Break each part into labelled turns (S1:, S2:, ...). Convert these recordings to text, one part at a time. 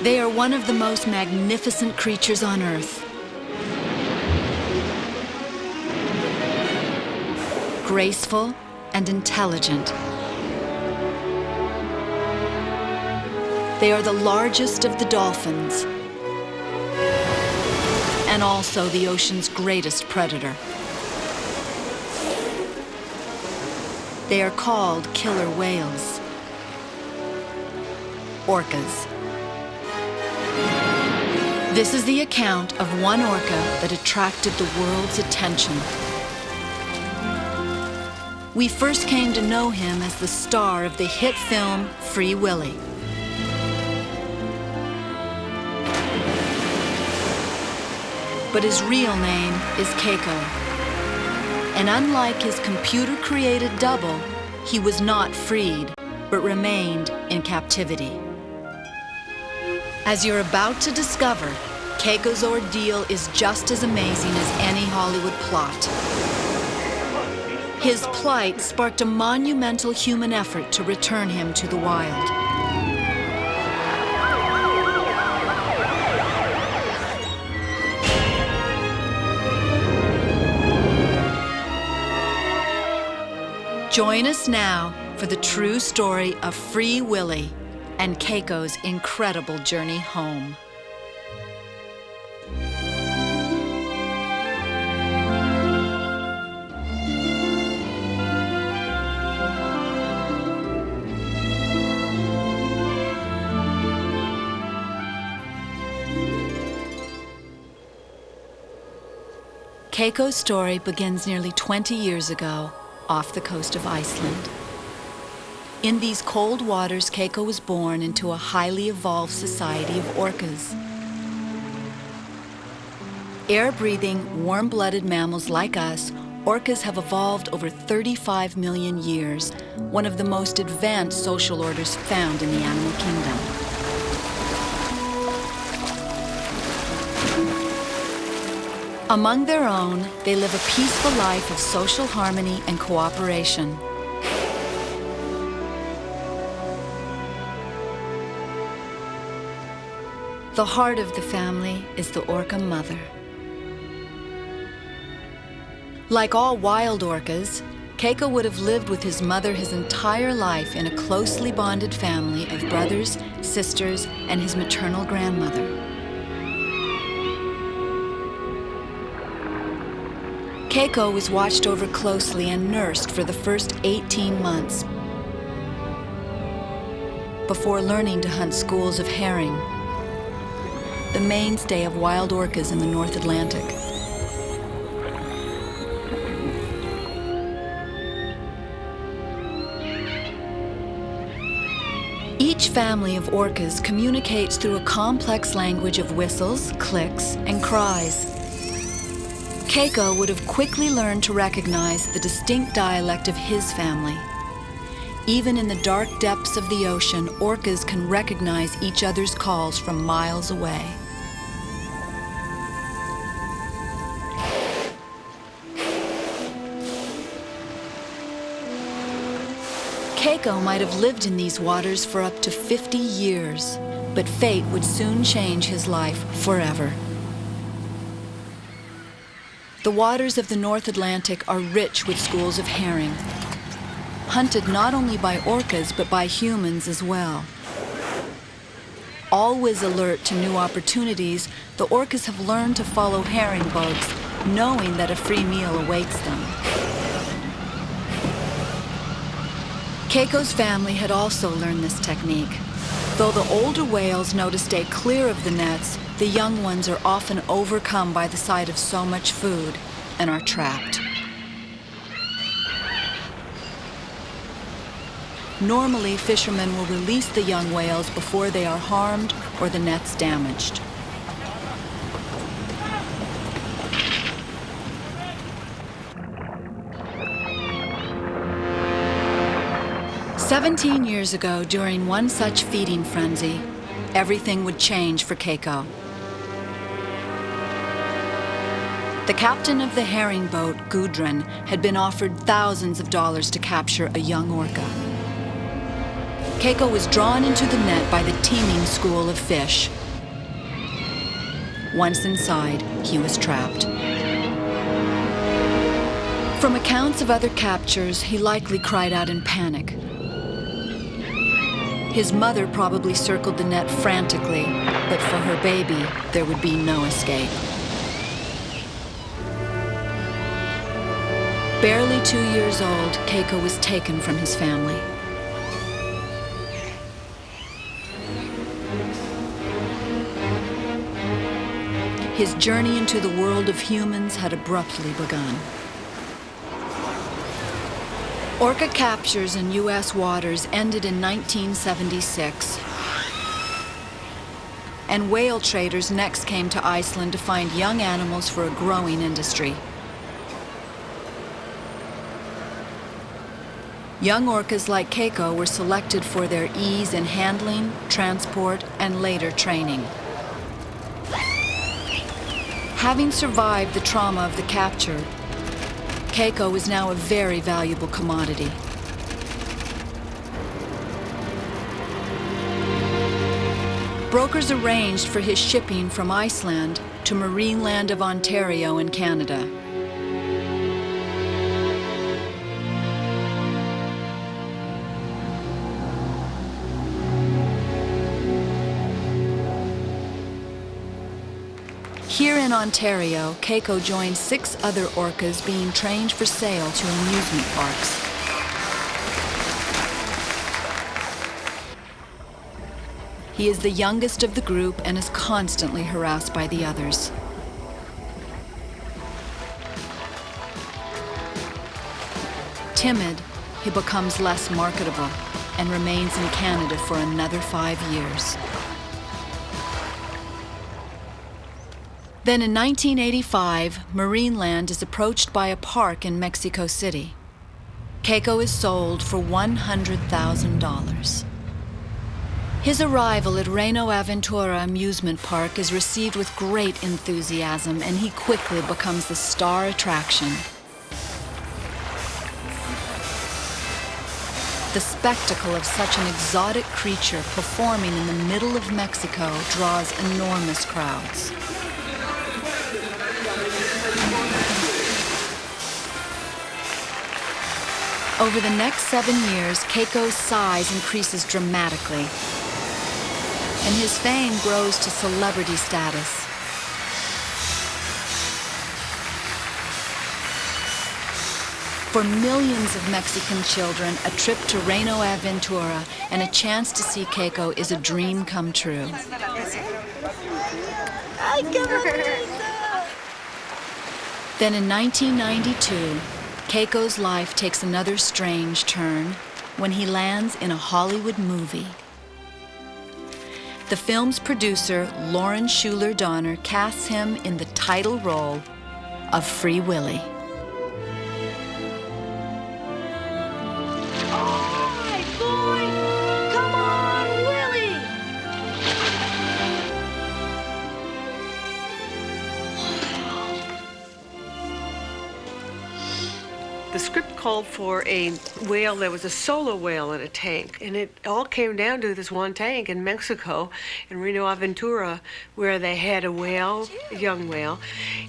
S1: They are one of the most magnificent creatures on Earth. Graceful and intelligent. They are the largest of the dolphins and also the ocean's greatest predator. They are called killer whales, orcas. This is the account of one orca that attracted the world's attention. We first came to know him as the star of the hit film Free Willy. But his real name is Keiko. And unlike his computer-created double, he was not freed, but remained in captivity. As you're about to discover, Keiko's ordeal is just as amazing as any Hollywood plot. His plight sparked a monumental human effort to return him to the wild. Join us now for the true story of Free Willy and Keiko's incredible journey home. Keiko's story begins nearly 20 years ago, off the coast of Iceland. In these cold waters, Keiko was born into a highly evolved society of orcas. Air-breathing, warm-blooded mammals like us, orcas have evolved over 35 million years, one of the most advanced social orders found in the animal kingdom. Among their own, they live a peaceful life of social harmony and cooperation. The heart of the family is the orca mother. Like all wild orcas, Keiko would have lived with his mother his entire life in a closely bonded family of brothers, sisters, and his maternal grandmother. Keiko was watched over closely and nursed for the first 18 months before learning to hunt schools of herring, the mainstay of wild orcas in the North Atlantic. Each family of orcas communicates through a complex language of whistles, clicks, and cries. Keiko would have quickly learned to recognize the distinct dialect of his family. Even in the dark depths of the ocean, orcas can recognize each other's calls from miles away. Keiko might have lived in these waters for up to 50 years, but fate would soon change his life forever. The waters of the North Atlantic are rich with schools of herring, hunted not only by orcas but by humans as well. Always alert to new opportunities, the orcas have learned to follow herring boats, knowing that a free meal awaits them. Keiko's family had also learned this technique. Though the older whales know to stay clear of the nets, the young ones are often overcome by the sight of so much food and are trapped. Normally, fishermen will release the young whales before they are harmed or the nets damaged. "17 years ago, during one such feeding frenzy, everything would change for Keiko. The captain of the herring boat, Gudrun, had been offered thousands of dollars to capture a young orca. Keiko was drawn into the net by the teeming school of fish. Once inside, he was trapped. From accounts of other captures, he likely cried out in panic. His mother probably circled the net frantically, but for her baby, there would be no escape. Barely 2 years old, Keiko was taken from his family. His journey into the world of humans had abruptly begun. Orca captures in U.S. waters ended in 1976. And whale traders next came to Iceland to find young animals for a growing industry. Young orcas like Keiko were selected for their ease in handling, transport, and later training. Having survived the trauma of the capture, Keiko is now a very valuable commodity. Brokers arranged for his shipping from Iceland to marine land of Ontario in Canada. Here in Ontario, Keiko joined 6 other orcas being trained for sale to amusement parks. He is the youngest of the group and is constantly harassed by the others. Timid, he becomes less marketable and remains in Canada for another 5 years. Then in 1985, Marineland is approached by a park in Mexico City. Keiko is sold for $100,000. His arrival at Reno Aventura Amusement Park is received with great enthusiasm, and he quickly becomes the star attraction. The spectacle of such an exotic creature performing in the middle of Mexico draws enormous crowds. Over the next 7 years, Keiko's size increases dramatically, and his fame grows to celebrity status. For millions of Mexican children, a trip to Reno Aventura and a chance to see Keiko is a dream come true. Then in 1992, Keiko's life takes another strange turn when he lands in a Hollywood movie. The film's producer, Lauren Schuler Donner, casts him in the title role of Free Willy.
S2: The script called for a whale that was a solo whale in a tank, and it all came down to this one tank in Mexico, in Reno Aventura, where they had a whale, a young whale,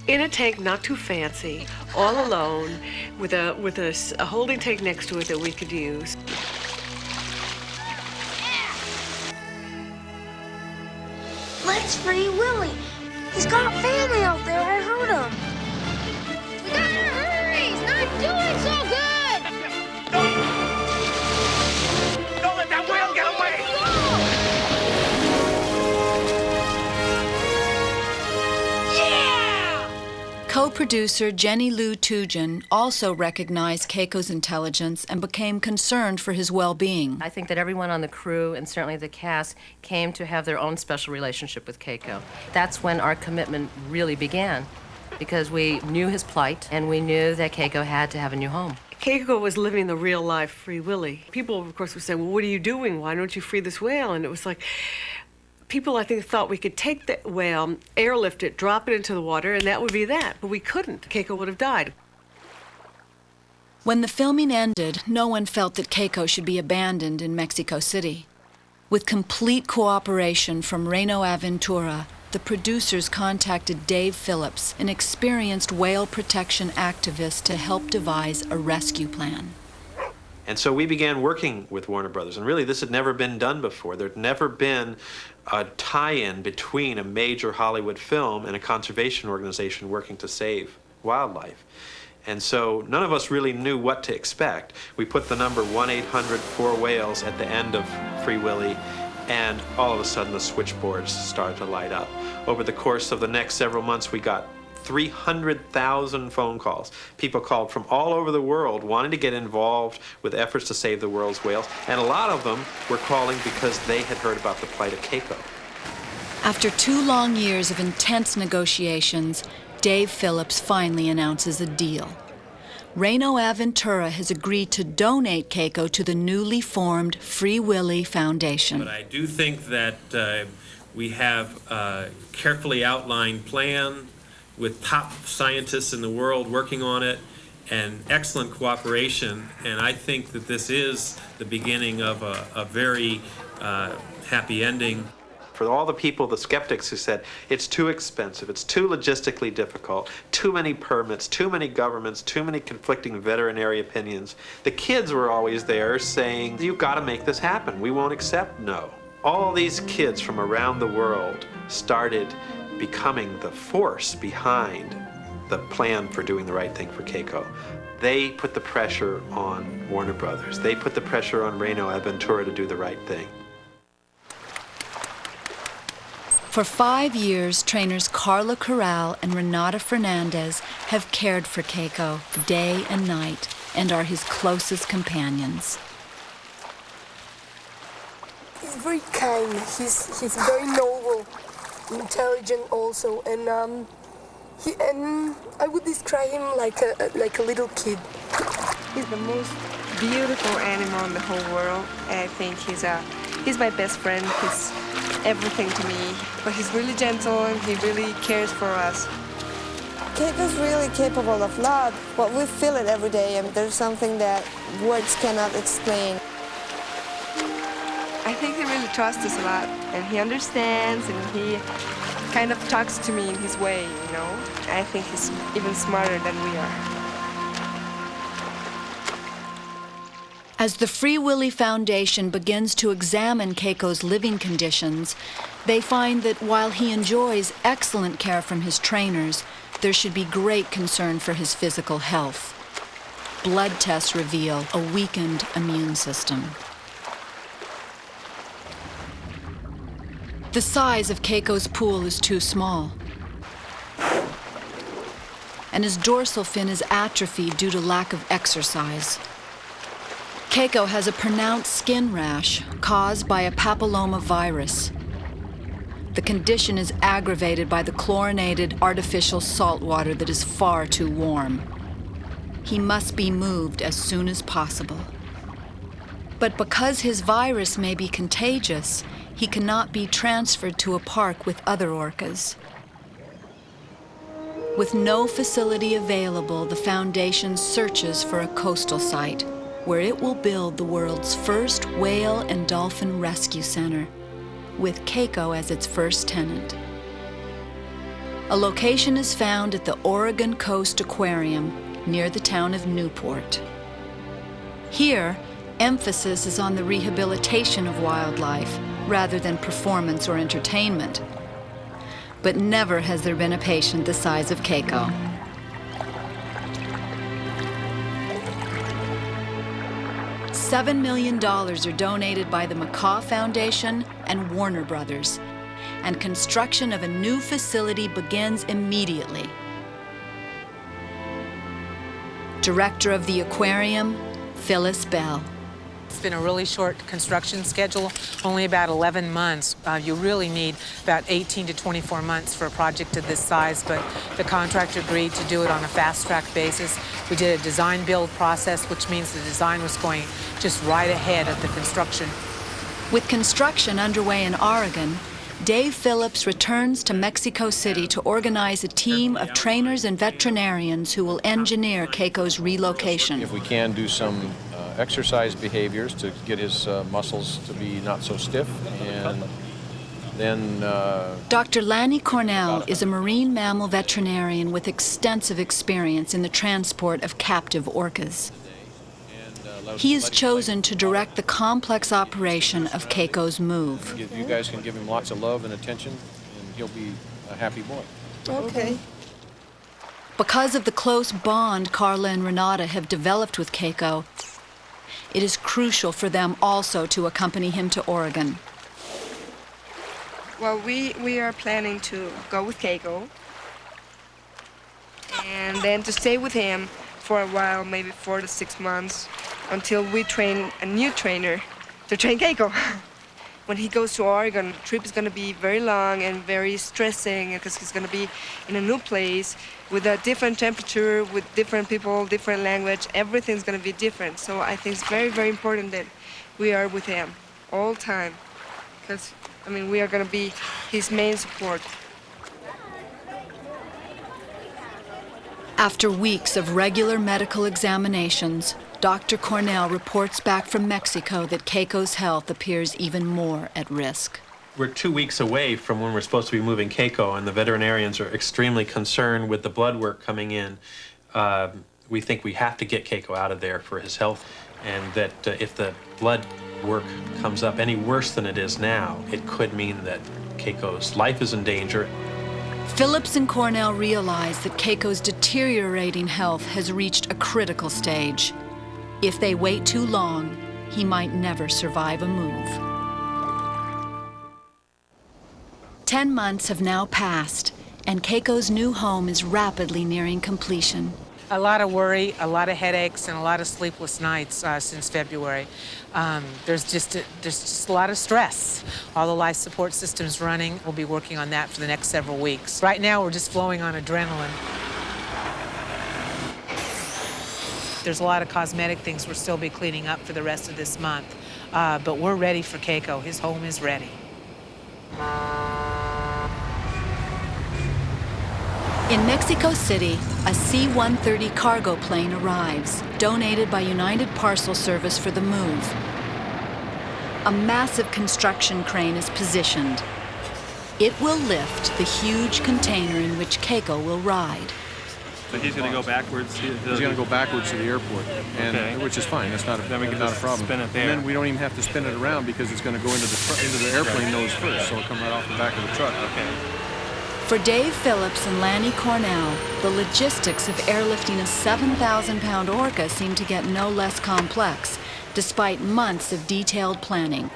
S2: in a tank not too fancy, all alone, with a holding tank next to it that we could use.
S3: Let's free Willy. He's got family out there. I heard him.
S4: We gotta hurry! He's not doing so good!
S5: Don't let that whale get away!
S4: Yeah!
S1: Co-producer Jenny Lou Tujan also recognized Keiko's intelligence and became concerned for his well-being.
S6: I think that everyone on the crew, and certainly the cast, came to have their own special relationship with Keiko. That's when our commitment really began, because we knew his plight, and we knew that Keiko had to have a new home.
S2: Keiko was living the real life Free Willy. People, of course, would say, well, what are you doing? Why don't you free this whale? And it was like, people, I think, thought we could take the whale, airlift it, drop it into the water, and that would be that. But we couldn't. Keiko would have died.
S1: When the filming ended, no one felt that Keiko should be abandoned in Mexico City. With complete cooperation from Reno Aventura, the producers contacted Dave Phillips, an experienced whale protection activist, to help devise a rescue plan.
S7: And so we began working with Warner Brothers, and really this had never been done before. There'd never been a tie-in between a major Hollywood film and a conservation organization working to save wildlife. And so none of us really knew what to expect. We put the number 1-800-4-WHALES at the end of Free Willy, and all of a sudden the switchboards started to light up. Over the course of the next several months, we got 300,000 phone calls. People called from all over the world wanting to get involved with efforts to save the world's whales, and a lot of them were calling because they had heard about the plight of Keiko.
S1: After 2 long years of intense negotiations, Dave Phillips finally announces a deal. Reno Aventura has agreed to donate Keiko to the newly formed Free Willy Foundation.
S8: But I do think that we have a carefully outlined plan with top scientists in the world working on it and excellent cooperation, and I think that this is the beginning of a very happy ending.
S7: For all the people, the skeptics who said, it's too expensive, it's too logistically difficult, too many permits, too many governments, too many conflicting veterinary opinions, the kids were always there saying, you've got to make this happen, we won't accept no. All these kids from around the world started becoming the force behind the plan for doing the right thing for Keiko. They put the pressure on Warner Brothers. They put the pressure on Reno Aventura to do the right thing.
S1: For 5 years, trainers Carla Corral and Renata Fernandez have cared for Keiko day and night and are his closest companions.
S3: He's very kind. He's very noble, intelligent also, and I would describe him like a little kid.
S9: He's the most beautiful animal in the whole world. I think he's my best friend. He's everything to me. But he's really gentle and he really cares for us.
S10: Keiko's really capable of love, but we feel it every day, and there's something that words cannot explain.
S9: I think he really trusts us a lot, and he understands, and he kind of talks to me in his way, you know. I think he's even smarter than we are.
S1: As the Free Willy Foundation begins to examine Keiko's living conditions, they find that while he enjoys excellent care from his trainers, there should be great concern for his physical health. Blood tests reveal a weakened immune system. The size of Keiko's pool is too small, and his dorsal fin is atrophied due to lack of exercise. Keiko has a pronounced skin rash caused by a papilloma virus. The condition is aggravated by the chlorinated artificial salt water that is far too warm. He must be moved as soon as possible. But because his virus may be contagious, he cannot be transferred to a park with other orcas. With no facility available, the Foundation searches for a coastal site where it will build the world's first whale and dolphin rescue center, with Keiko as its first tenant. A location is found at the Oregon Coast Aquarium near the town of Newport. Here, emphasis is on the rehabilitation of wildlife rather than performance or entertainment. But never has there been a patient the size of Keiko. $7 million are donated by the Macaw Foundation and Warner Brothers, and construction of a new facility begins immediately. Director of the aquarium, Phyllis Bell.
S11: It's been a really short construction schedule, only about 11 months. You really need about 18 to 24 months for a project of this size, but the contractor agreed to do it on a fast-track basis. We did a design-build process, which means the design was going just right ahead of the construction.
S1: With construction underway in Oregon, Dave Phillips returns to Mexico City to organize a team of trainers and veterinarians who will engineer Keiko's relocation.
S12: If we can do some exercise behaviors to get his muscles to be not so stiff, and then...
S1: Dr. Lanny Cornell is a marine mammal veterinarian with extensive experience in the transport of captive orcas. He is chosen to direct the complex operation of Keiko's move.
S12: You guys can give him lots of love and attention, and he'll be a happy boy.
S10: Okay.
S1: Because of the close bond Carla and Renata have developed with Keiko, it is crucial for them also to accompany him to Oregon.
S9: Well, we are planning to go with Keiko and then to stay with him for a while, maybe 4 to 6 months, until we train a new trainer to train Keiko. When he goes to Oregon, the trip is going to be very long and very stressing because he's going to be in a new place with a different temperature, with different people, different language. Everything's going to be different. So I think it's very, very important that we are with him all the time because, I mean, we are going to be his main support.
S1: After weeks of regular medical examinations, Dr. Cornell reports back from Mexico that Keiko's health appears even more at risk.
S7: We're 2 weeks away from when we're supposed to be moving Keiko, and the veterinarians are extremely concerned with the blood work coming in. We think we have to get Keiko out of there for his health, and that if the blood work comes up any worse than it is now, it could mean that Keiko's life is in danger.
S1: Phillips and Cornell realize that Keiko's deteriorating health has reached a critical stage. If they wait too long, he might never survive a move. 10 months have now passed, and Keiko's new home is rapidly nearing completion.
S11: A lot of worry, a lot of headaches, and a lot of sleepless nights since February. There's just a lot of stress. All the life support systems running. We'll be working on that for the next several weeks. Right now, we're just flowing on adrenaline. There's a lot of cosmetic things we'll still be cleaning up for the rest of this month. But we're ready for Keiko. His home is ready.
S1: In Mexico City, a C-130 cargo plane arrives, donated by United Parcel Service for the move. A massive construction crane is positioned. It will lift the huge container in which Keiko will ride.
S13: So he's going to go backwards?
S12: He's going to go backwards to the airport, and which is fine. That's not a,
S13: then we can
S12: not
S13: just
S12: a problem.
S13: spin it there.
S12: And then we don't even have to spin it around because it's going to go into the airplane nose first, so it'll come right off the back of the truck.
S13: Okay.
S1: For Dave Phillips and Lanny Cornell, the logistics of airlifting a 7,000-pound orca seem to get no less complex, despite months of detailed planning.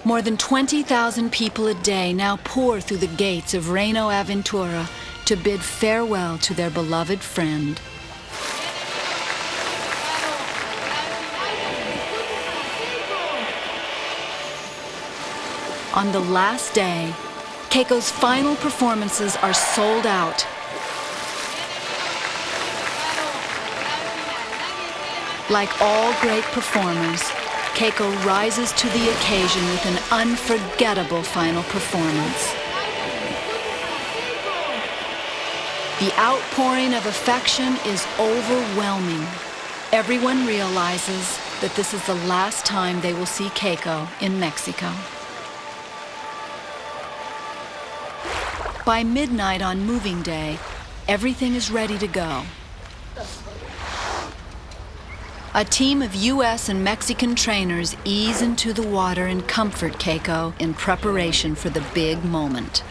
S1: More than 20,000 people a day now pour through the gates of Reino Aventura to bid farewell to their beloved friend. On the last day, Keiko's final performances are sold out. Like all great performers, Keiko rises to the occasion with an unforgettable final performance. The outpouring of affection is overwhelming. Everyone realizes that this is the last time they will see Keiko in Mexico. By midnight on moving day, everything is ready to go. A team of U.S. and Mexican trainers ease into the water and comfort Keiko in preparation for the big moment.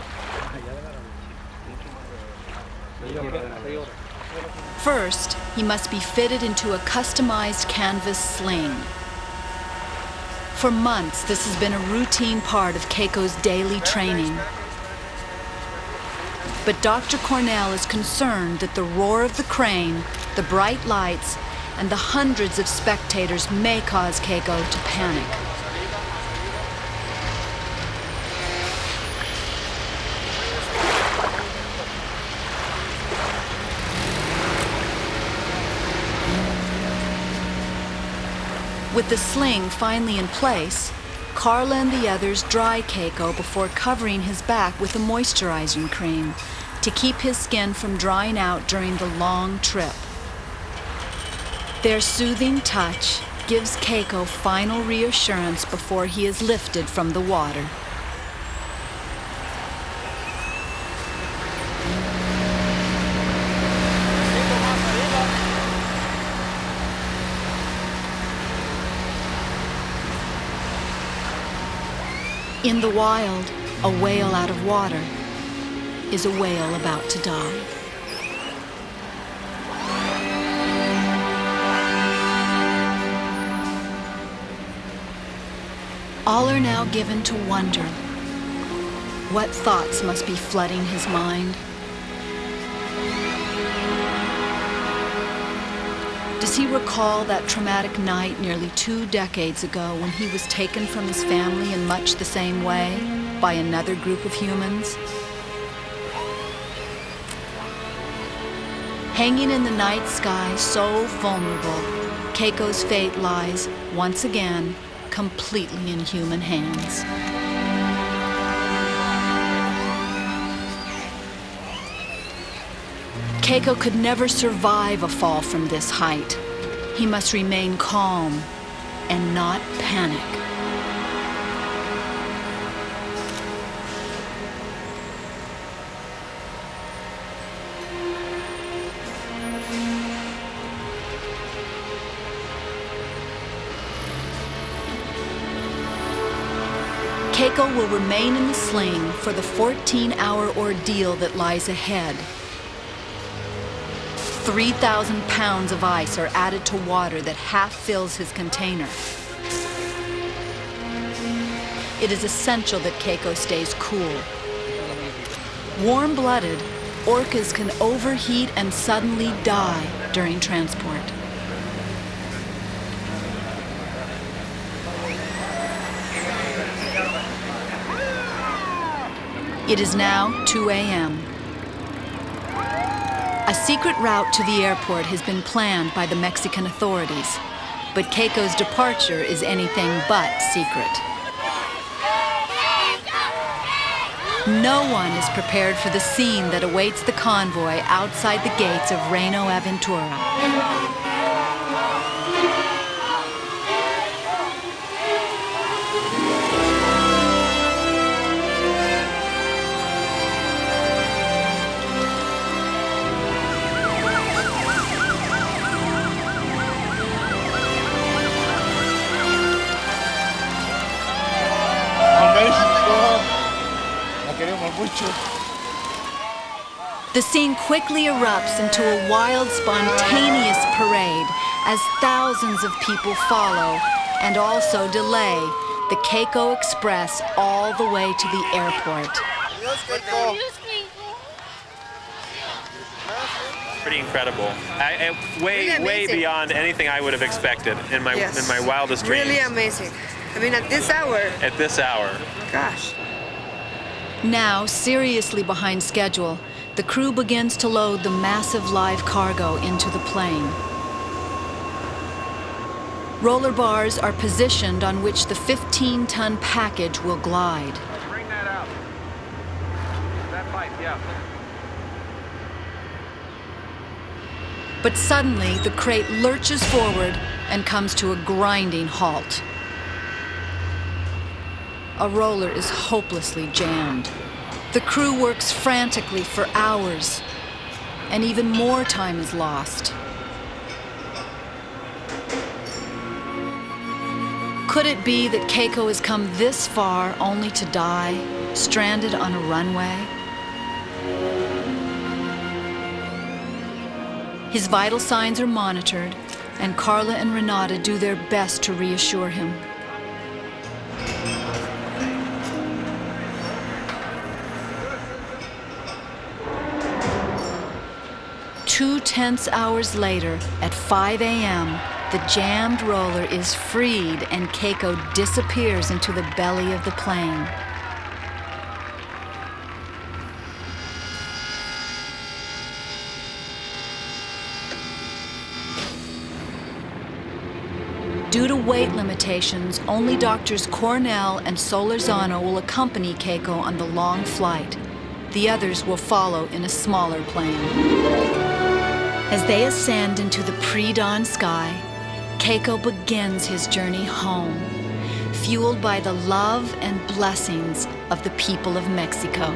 S1: First, he must be fitted into a customized canvas sling. For months, this has been a routine part of Keiko's daily training. But Dr. Cornell is concerned that the roar of the crane, the bright lights, and the hundreds of spectators may cause Keiko to panic. With the sling finally in place, Carla and the others dry Keiko before covering his back with a moisturizing cream to keep his skin from drying out during the long trip. Their soothing touch gives Keiko final reassurance before he is lifted from the water. In the wild, a whale out of water is a whale about to die. All are now given to wonder. What thoughts must be flooding his mind? Does he recall that traumatic night nearly 2 decades ago when he was taken from his family in much the same way by another group of humans? Hanging in the night sky, so vulnerable, Keiko's fate lies, once again, completely in human hands. Keiko could never survive a fall from this height. He must remain calm and not panic. Keiko will remain in the sling for the 14-hour ordeal that lies ahead. 3,000 pounds of ice are added to water that half fills his container. It is essential that Keiko stays cool. Warm-blooded, orcas can overheat and suddenly die during transport. It is now 2 a.m. A secret route to the airport has been planned by the Mexican authorities, but Keiko's departure is anything but secret. No one is prepared for the scene that awaits the convoy outside the gates of Reno Aventura. The scene quickly erupts into a wild, spontaneous parade as thousands of people follow and also delay the Keiko Express all the way to the airport.
S13: Pretty incredible. Way beyond anything I would have expected in my wildest dreams.
S9: Really amazing. I mean, at this hour.
S13: At this hour.
S9: Gosh.
S1: Now, seriously behind schedule, the crew begins to load the massive live cargo into the plane. Roller bars are positioned on which the 15-ton package will glide.
S5: Bring that out. That pipe, yeah.
S1: But suddenly, the crate lurches forward and comes to a grinding halt. A roller is hopelessly jammed. The crew works frantically for hours, and even more time is lost. Could it be that Keiko has come this far only to die, stranded on a runway? His vital signs are monitored, and Carla and Renata do their best to reassure him. Two tense hours later, at 5 a.m., the jammed roller is freed and Keiko disappears into the belly of the plane. Due to weight limitations, only Doctors Cornell and Solorzano will accompany Keiko on the long flight. The others will follow in a smaller plane. As they ascend into the pre-dawn sky, Keiko begins his journey home, fueled by the love and blessings of the people of Mexico.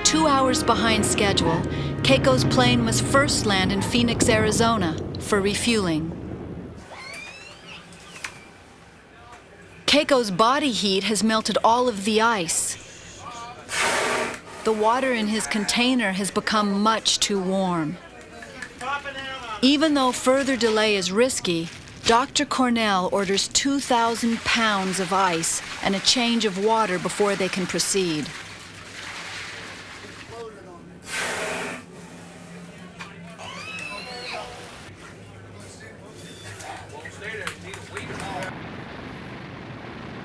S1: Two hours behind schedule, Keiko's plane must first land in Phoenix, Arizona for refueling. Keiko's body heat has melted all of the ice. The water in his container has become much too warm. Even though further delay is risky, Dr. Cornell orders 2,000 pounds of ice and a change of water before they can proceed.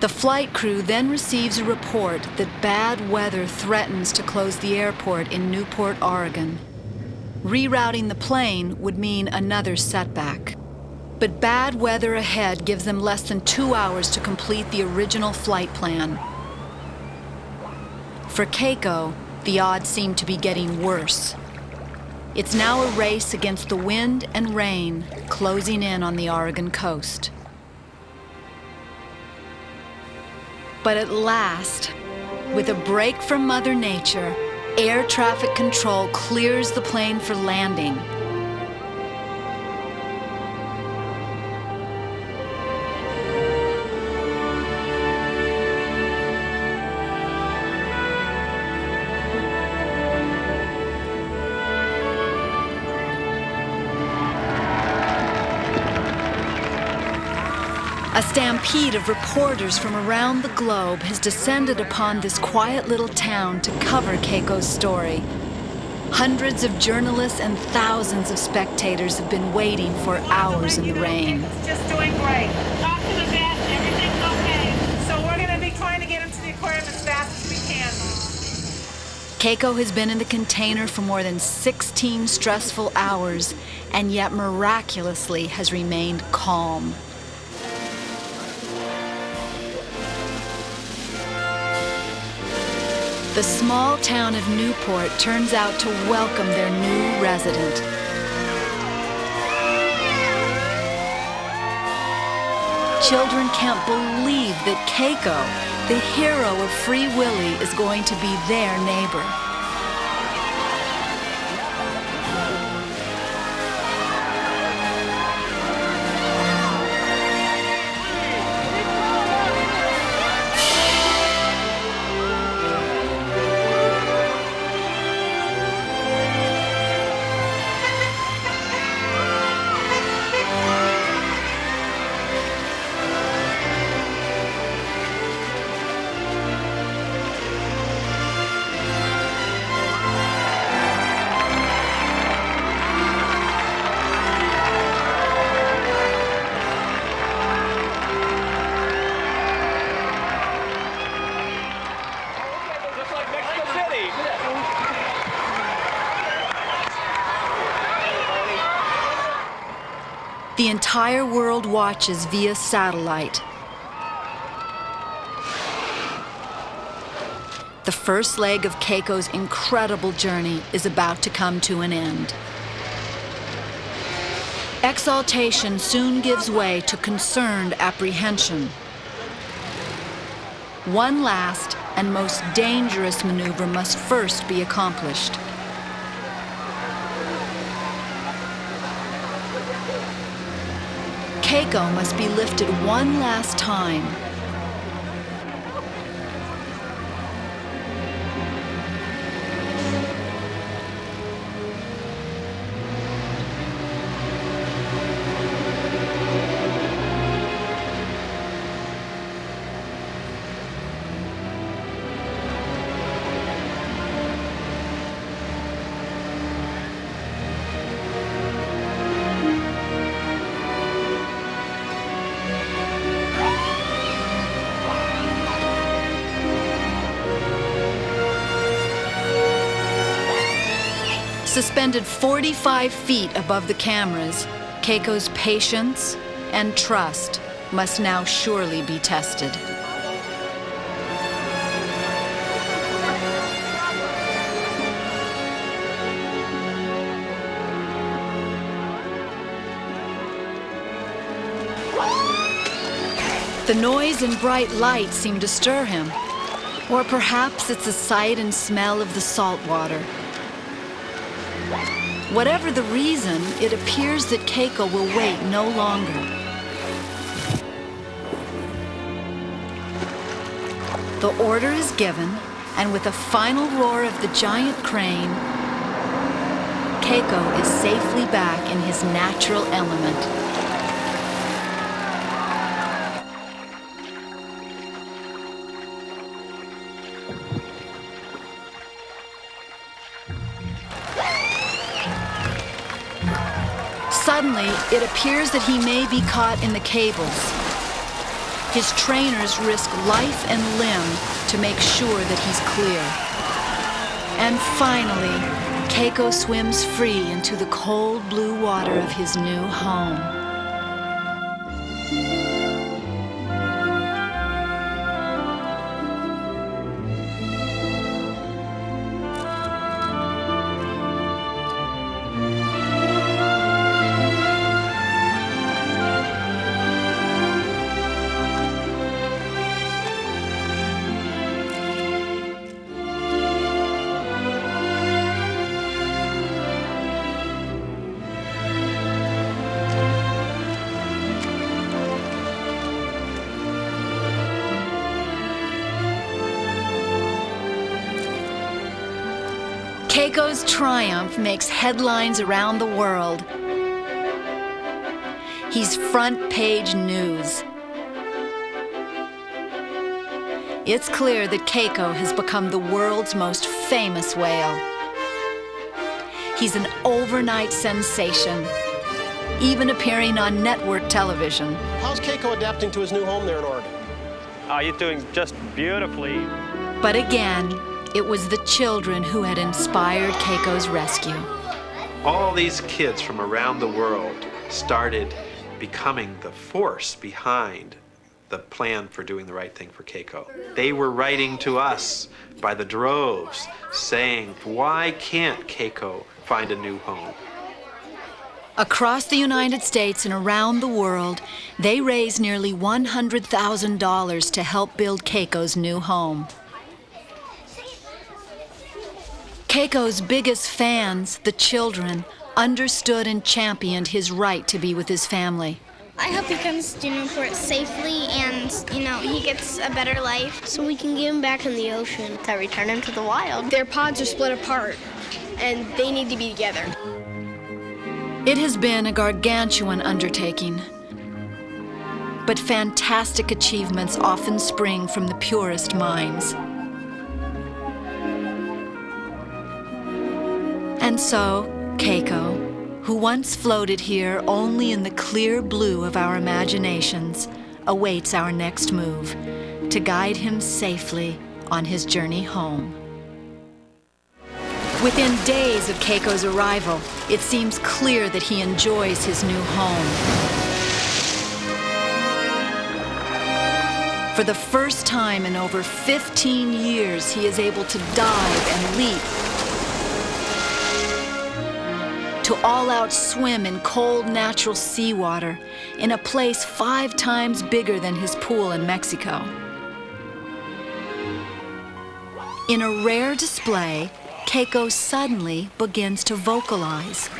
S1: The flight crew then receives a report that bad weather threatens to close the airport in Newport, Oregon. Rerouting the plane would mean another setback. But bad weather ahead gives them less than 2 hours to complete the original flight plan. For Keiko, the odds seem to be getting worse. It's now a race against the wind and rain closing in on the Oregon coast. But at last, with a break from Mother Nature, air traffic control clears the plane for landing. A stampede of reporters from around the globe has descended upon this quiet little town to cover Keiko's story. Hundreds of journalists and thousands of spectators have been waiting for hours in the rain.
S11: Just doing great. Talk to the vet, everything's okay. So we're going to be trying to get him to the aquarium as fast as we can.
S1: Keiko has been in the container for more than 16 stressful hours, and yet miraculously has remained calm. The small town of Newport turns out to welcome their new resident. Children can't believe that Keiko, the hero of Free Willy, is going to be their neighbor. The entire world watches via satellite. The first leg of Keiko's incredible journey is about to come to an end. Exaltation soon gives way to concerned apprehension. One last and most dangerous maneuver must first be accomplished. Keiko must be lifted one last time. Suspended 45 feet above the cameras, Keiko's patience and trust must now surely be tested. The noise and bright light seem to stir him. Or perhaps it's the sight and smell of the salt water. Whatever the reason, it appears that Keiko will wait no longer. The order is given, and with a final roar of the giant crane, Keiko is safely back in his natural element. Suddenly, it appears that he may be caught in the cables. His trainers risk life and limb to make sure that he's clear. And finally, Keiko swims free into the cold blue water of his new home. Keiko's triumph makes headlines around the world. He's front-page news. It's clear that Keiko has become the world's most famous whale. He's an overnight sensation, even appearing on network television.
S14: How's Keiko adapting to his new home there in Oregon?
S13: He's doing just beautifully.
S1: But again, it was the children who had inspired Keiko's rescue.
S7: All these kids from around the world started becoming the force behind the plan for doing the right thing for Keiko. They were writing to us by the droves saying, why can't Keiko find a new home?
S1: Across the United States and around the world, they raised nearly $100,000 to help build Keiko's new home. Keiko's biggest fans, the children, understood and championed his right to be with his family.
S4: I hope he comes to Newport safely and, he gets a better life.
S3: So we can get him back in the ocean.
S4: To return him to the wild.
S15: Their pods are split apart, and they need to be together.
S1: It has been a gargantuan undertaking, but fantastic achievements often spring from the purest minds. And so, Keiko, who once floated here only in the clear blue of our imaginations, awaits our next move to guide him safely on his journey home. Within days of Keiko's arrival, it seems clear that he enjoys his new home. For the first time in over 15 years, he is able to dive and leap, to all-out swim in cold, natural seawater in a place 5 times bigger than his pool in Mexico. In a rare display, Keiko suddenly begins to vocalize.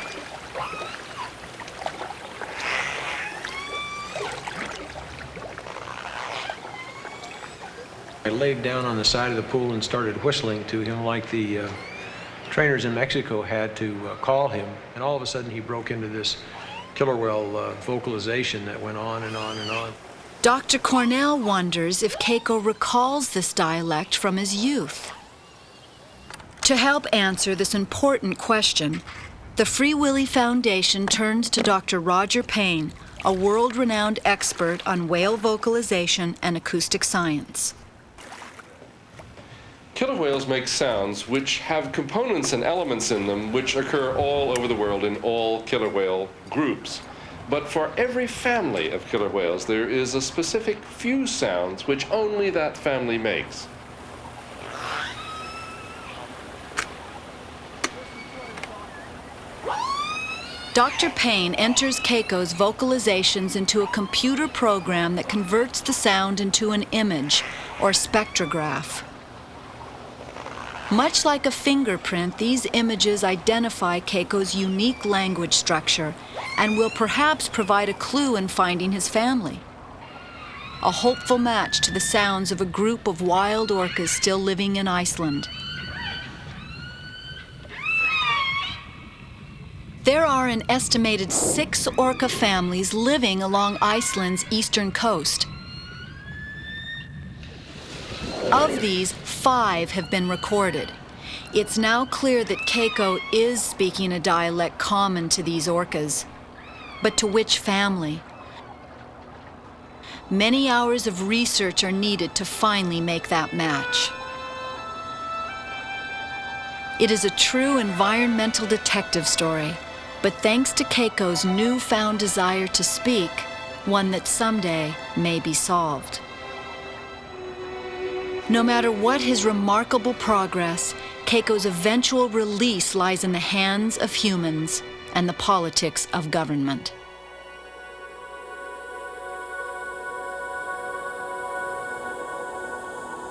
S12: I laid down on the side of the pool and started whistling to him like the trainers in Mexico had to call him, and all of a sudden he broke into this killer whale vocalization that went on and on and on.
S1: Dr. Cornell wonders if Keiko recalls this dialect from his youth. To help answer this important question, the Free Willy Foundation turns to Dr. Roger Payne, a world-renowned expert on whale vocalization and acoustic science.
S16: killer whales make sounds which have components and elements in them which occur all over the world in all killer whale groups. But for every family of killer whales, there is a specific few sounds which only that family makes.
S1: Dr. Payne enters Keiko's vocalizations into a computer program that converts the sound into an image, or spectrograph. Much like a fingerprint, these images identify Keiko's unique language structure and will perhaps provide a clue in finding his family. A hopeful match to the sounds of a group of wild orcas still living in Iceland. There are an estimated 6 orca families living along Iceland's eastern coast. Of these, 5 have been recorded. It's now clear that Keiko is speaking a dialect common to these orcas. But to which family? Many hours of research are needed to finally make that match. It is a true environmental detective story, but thanks to Keiko's newfound desire to speak, one that someday may be solved. No matter what his remarkable progress, Keiko's eventual release lies in the hands of humans and the politics of government.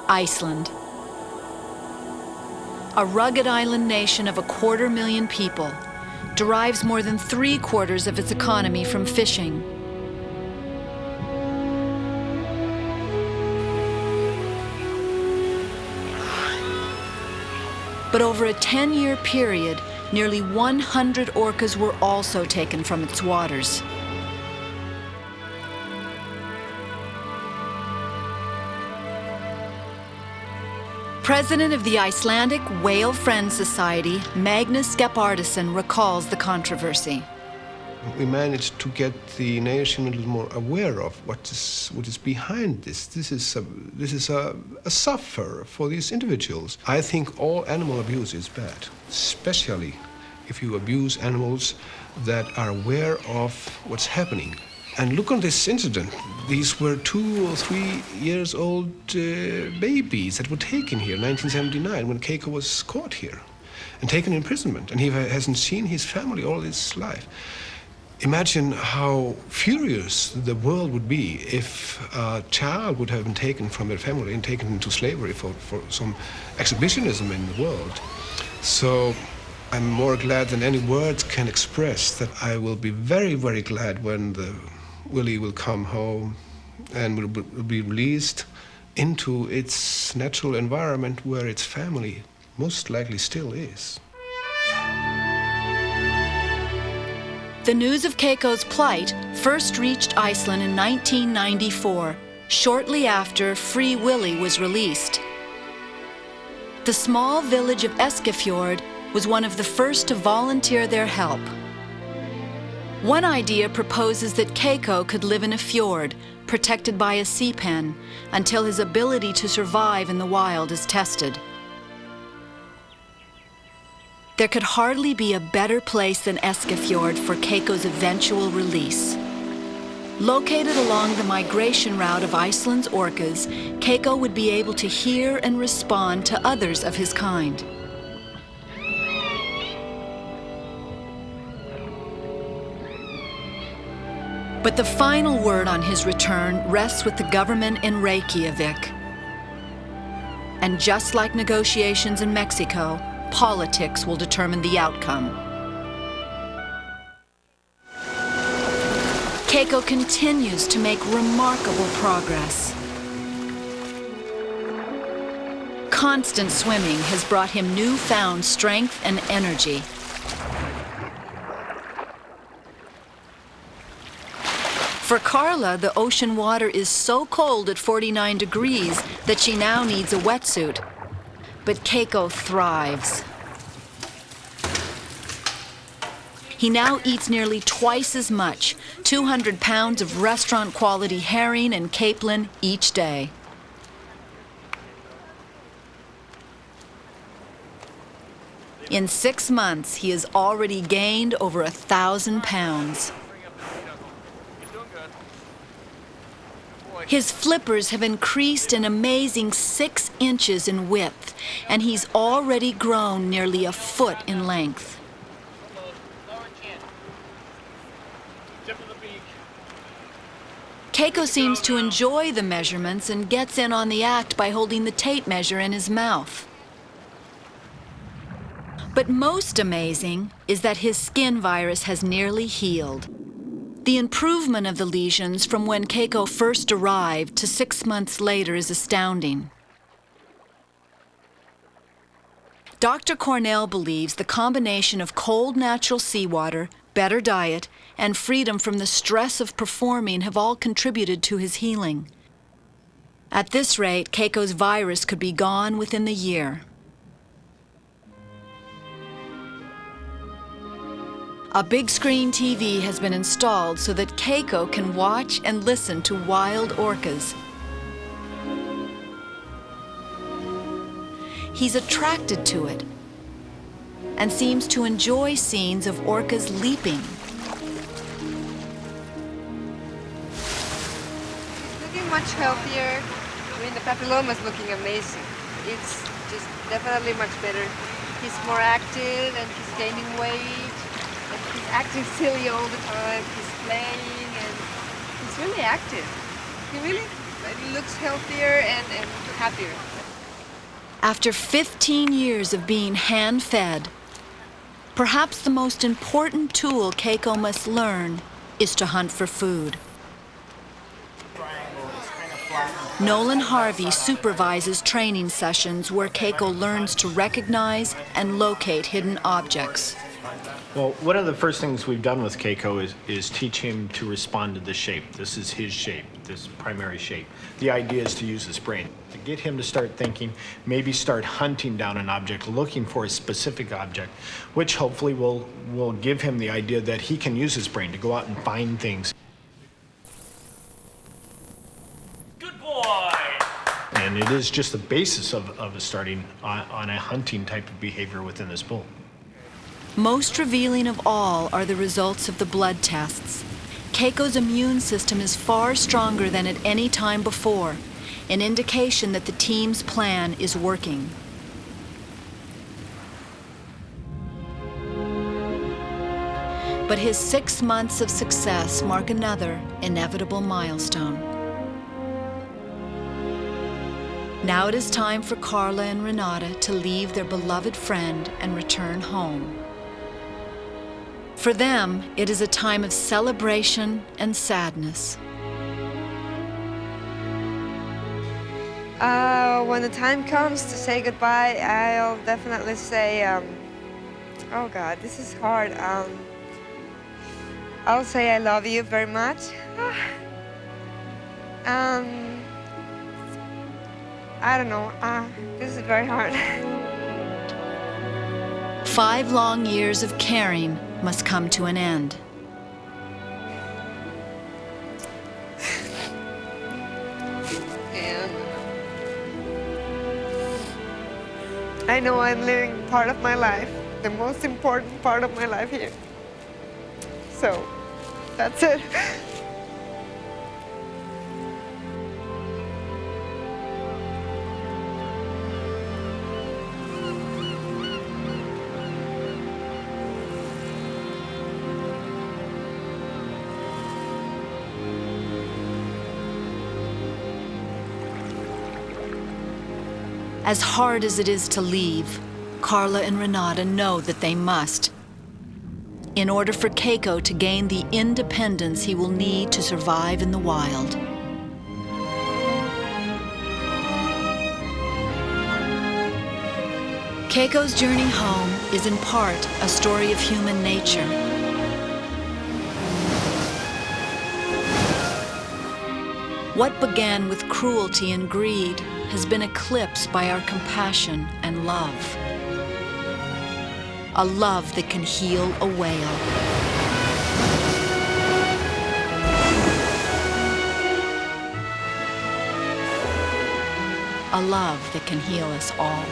S1: Iceland. A rugged island nation of 250,000 people, derives more than 3/4 of its economy from fishing. But over a 10-year period, nearly 100 orcas were also taken from its waters. President of the Icelandic Whale Friends Society, Magnus Skepardisson, recalls the controversy.
S17: We managed to get the nation a little more aware of what is behind this. This is a suffer for these individuals. I think all animal abuse is bad, especially if you abuse animals that are aware of what's happening. And look on this incident. These were 2 or 3 years old babies that were taken here in 1979 when Keiko was caught here and taken imprisonment. And he hasn't seen his family all his life. Imagine how furious the world would be if a child would have been taken from their family and taken into slavery for some exhibitionism in the world. So I'm more glad than any words can express that I will be very, very glad when Willy will come home and will be released into its natural environment where its family most likely still is.
S1: The news of Keiko's plight first reached Iceland in 1994, shortly after Free Willy was released. The small village of Eskifjord was one of the first to volunteer their help. One idea proposes that Keiko could live in a fjord, protected by a sea pen, until his ability to survive in the wild is tested. There could hardly be a better place than Eskifjord for Keiko's eventual release. Located along the migration route of Iceland's orcas, Keiko would be able to hear and respond to others of his kind. But the final word on his return rests with the government in Reykjavik. And just like negotiations in Mexico, politics will determine the outcome. Keiko continues to make remarkable progress. Constant swimming has brought him newfound strength and energy. For Carla, the ocean water is so cold at 49 degrees that she now needs a wetsuit. But Keiko thrives. He now eats nearly twice as much, 200 pounds of restaurant-quality herring and capelin each day. In 6 months, he has already gained over 1,000 pounds. His flippers have increased an amazing 6 inches in width, and he's already grown nearly a foot in length. Keiko seems to enjoy the measurements and gets in on the act by holding the tape measure in his mouth. But most amazing is that his skin virus has nearly healed. The improvement of the lesions from when Keiko first arrived to 6 months later is astounding. Dr. Cornell believes the combination of cold natural seawater, better diet, and freedom from the stress of performing have all contributed to his healing. At this rate, Keiko's virus could be gone within the year. A big screen TV has been installed so that Keiko can watch and listen to wild orcas. He's attracted to it and seems to enjoy scenes of orcas leaping.
S9: He's looking much healthier. I mean, the papilloma is looking amazing. It's just definitely much better. He's more active and he's gaining weight. He's acting silly all the time. He's playing and he's really active. He really looks healthier and happier.
S1: After 15 years of being hand-fed, perhaps the most important tool Keiko must learn is to hunt for food. Nolan Harvey supervises training sessions where Keiko learns to recognize and locate hidden objects.
S18: Well, one of the first things we've done with Keiko is teach him to respond to the shape. This is his shape, this primary shape. The idea is to use his brain, to get him to start thinking, maybe start hunting down an object, looking for a specific object, which hopefully will give him the idea that he can use his brain to go out and find things.
S19: Good boy!
S18: And it is just the basis of starting on a hunting type of behavior within this pool.
S1: Most revealing of all are the results of the blood tests. Keiko's immune system is far stronger than at any time before, an indication that the team's plan is working. But his 6 months of success mark another inevitable milestone. Now it is time for Carla and Renata to leave their beloved friend and return home. For them, it is a time of celebration and sadness.
S9: When the time comes to say goodbye, I'll definitely say, oh God, this is hard. I'll say I love you very much. I don't know, this is very hard.
S1: 5 long years of caring must come to an end.
S9: And I know I'm living part of my life, the most important part of my life here. So, that's it.
S1: As hard as it is to leave, Carla and Renata know that they must, in order for Keiko to gain the independence he will need to survive in the wild. Keiko's journey home is in part a story of human nature. What began with cruelty and greed has been eclipsed by our compassion and love. A love that can heal a whale. A love that can heal us all.